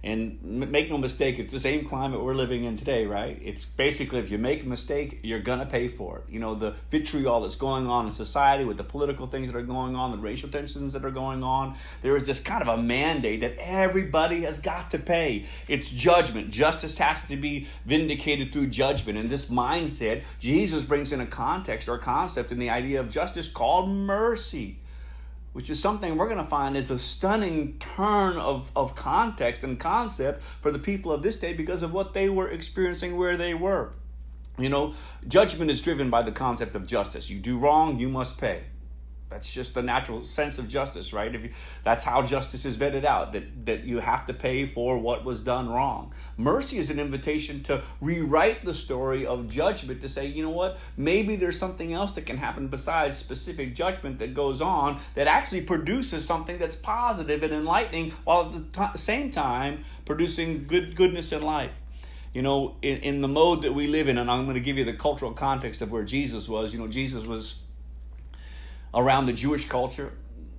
And make no mistake, it's the same climate we're living in today, right? It's basically, if you make a mistake, you're going to pay for it. The vitriol that's going on in society with the political things that are going on, the racial tensions that are going on, there is this kind of a mandate that everybody has got to pay. It's judgment. Justice has to be vindicated through judgment. And this mindset, Jesus brings in a context or concept in the idea of justice called mercy, which is something we're going to find is a stunning turn of context and concept for the people of this day because of what they were experiencing where they were. Judgment is driven by the concept of justice. You do wrong, you must pay. That's just the natural sense of justice, right? That's how justice is vetted out, that you have to pay for what was done wrong. Mercy is an invitation to rewrite the story of judgment, to say, you know what, maybe there's something else that can happen besides specific judgment that goes on that actually produces something that's positive and enlightening, while at the same time producing goodness in life. In the mode that we live in, and I'm going to give you the cultural context of where Jesus was. Jesus was around the Jewish culture.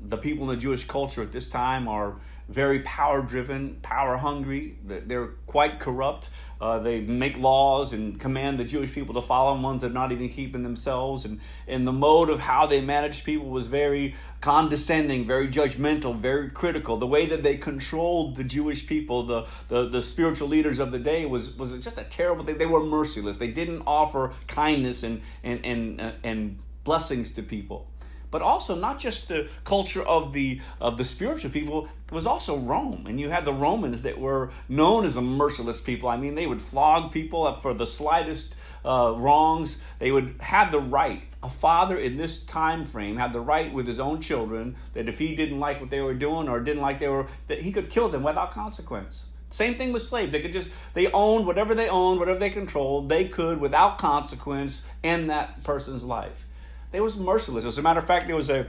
The people in the Jewish culture at this time are very power-driven, power-hungry. They're quite corrupt. They make laws and command the Jewish people to follow them, ones that are not even keeping themselves. And the mode of how they managed people was very condescending, very judgmental, very critical. The way that they controlled the Jewish people, the spiritual leaders of the day, was just a terrible thing. They were merciless. They didn't offer kindness and blessings to people. But also not just the culture of the spiritual people, it was also Rome. And you had the Romans that were known as a merciless people. I mean, they would flog people for the slightest wrongs. They would have the right. A father in this time frame had the right with his own children that if he didn't like what they were doing or didn't like that he could kill them without consequence. Same thing with slaves. They owned whatever they controlled. They could, without consequence, end that person's life. They was merciless. As a matter of fact, there was a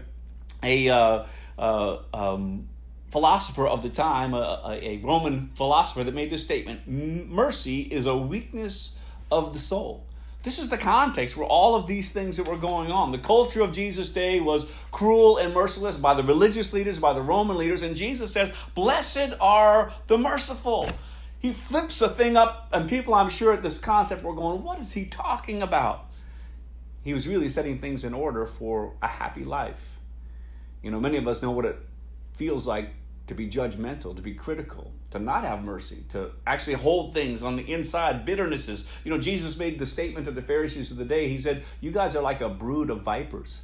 philosopher of the time, a Roman philosopher, that made this statement: mercy is a weakness of the soul. This is the context where all of these things that were going on. The culture of Jesus' day was cruel and merciless by the religious leaders, by the Roman leaders, and Jesus says, "Blessed are the merciful." He flips a thing up, and people, I'm sure, at this concept were going, what is he talking about? He was really setting things in order for a happy life. Many of us know what it feels like to be judgmental, to be critical, to not have mercy, to actually hold things on the inside, bitternesses. Jesus made the statement to the Pharisees of the day. He said, you guys are like a brood of vipers.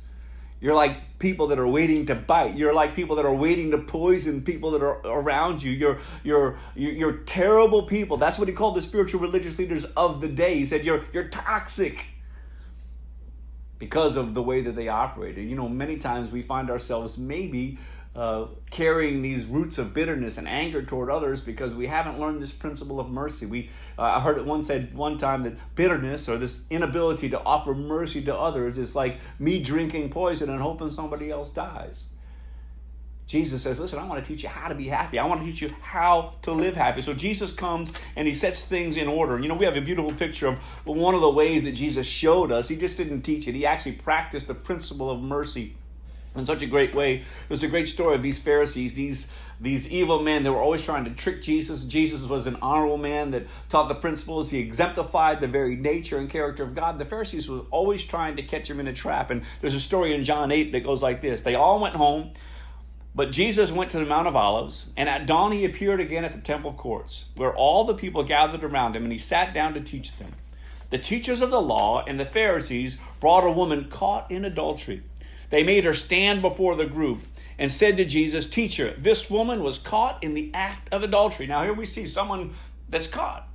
You're like people that are waiting to bite. You're like people that are waiting to poison people that are around you. You're terrible people. That's what he called the spiritual religious leaders of the day. He said, you're toxic, because of the way that they operated. Many times we find ourselves maybe carrying these roots of bitterness and anger toward others because we haven't learned this principle of mercy. I heard it said one time that bitterness, or this inability to offer mercy to others, is like me drinking poison and hoping somebody else dies. Jesus says, listen, I want to teach you how to be happy. I want to teach you how to live happy. So Jesus comes and he sets things in order. We have a beautiful picture of one of the ways that Jesus showed us. He just didn't teach it. He actually practiced the principle of mercy in such a great way. There's a great story of these Pharisees, these evil men that were always trying to trick Jesus. Jesus was an honorable man that taught the principles. He exemplified the very nature and character of God. The Pharisees were always trying to catch him in a trap. And there's a story in John 8 that goes like this. They all went home, but Jesus went to the Mount of Olives, and at dawn he appeared again at the temple courts, where all the people gathered around him, and he sat down to teach them. The teachers of the law and the Pharisees brought a woman caught in adultery. They made her stand before the group and said to Jesus, "Teacher, this woman was caught in the act of adultery." Now here we see someone that's caught.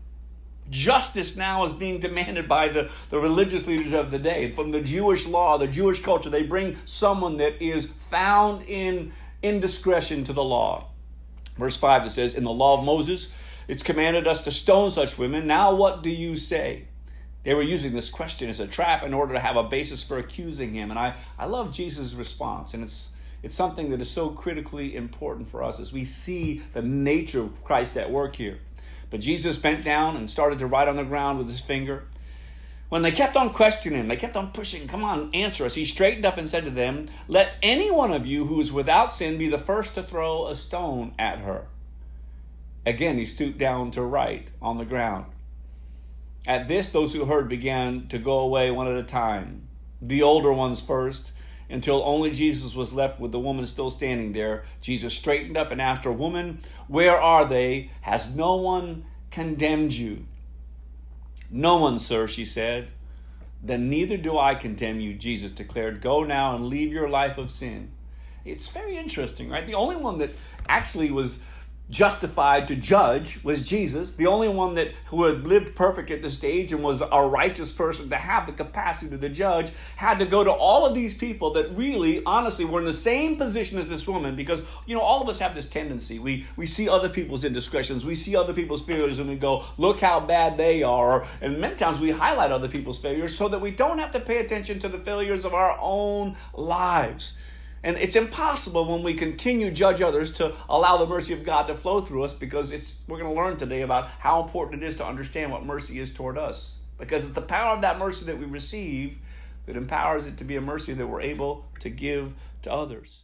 Justice now is being demanded by the religious leaders of the day. From the Jewish law, the Jewish culture, they bring someone that is found in indiscretion to the law. Verse 5, it says, "In the law of Moses, it's commanded us to stone such women. Now what do you say?" They were using this question as a trap in order to have a basis for accusing him. And I love Jesus' response. And it's something that is so critically important for us as we see the nature of Christ at work here. But Jesus bent down and started to write on the ground with his finger. When they kept on questioning him, they kept on pushing, "Come on, answer us," he straightened up and said to them, "Let any one of you who is without sin be the first to throw a stone at her." Again, he stooped down to write on the ground. At this, those who heard began to go away one at a time, the older ones first, until only Jesus was left with the woman still standing there. Jesus straightened up and asked her, "Woman, where are they? Has no one condemned you?" "No one, sir," she said. "Then neither do I condemn you," Jesus declared. "Go now and leave your life of sin." It's very interesting, right? The only one that actually was justified to judge was Jesus. The only one who had lived perfect at this stage and was a righteous person to have the capacity to judge had to go to all of these people that really, honestly, were in the same position as this woman, because, all of us have this tendency. We see other people's indiscretions. We see other people's failures and we go, look how bad they are. And many times we highlight other people's failures so that we don't have to pay attention to the failures of our own lives. And it's impossible when we continue to judge others to allow the mercy of God to flow through us, because we're going to learn today about how important it is to understand what mercy is toward us. Because it's the power of that mercy that we receive that empowers it to be a mercy that we're able to give to others.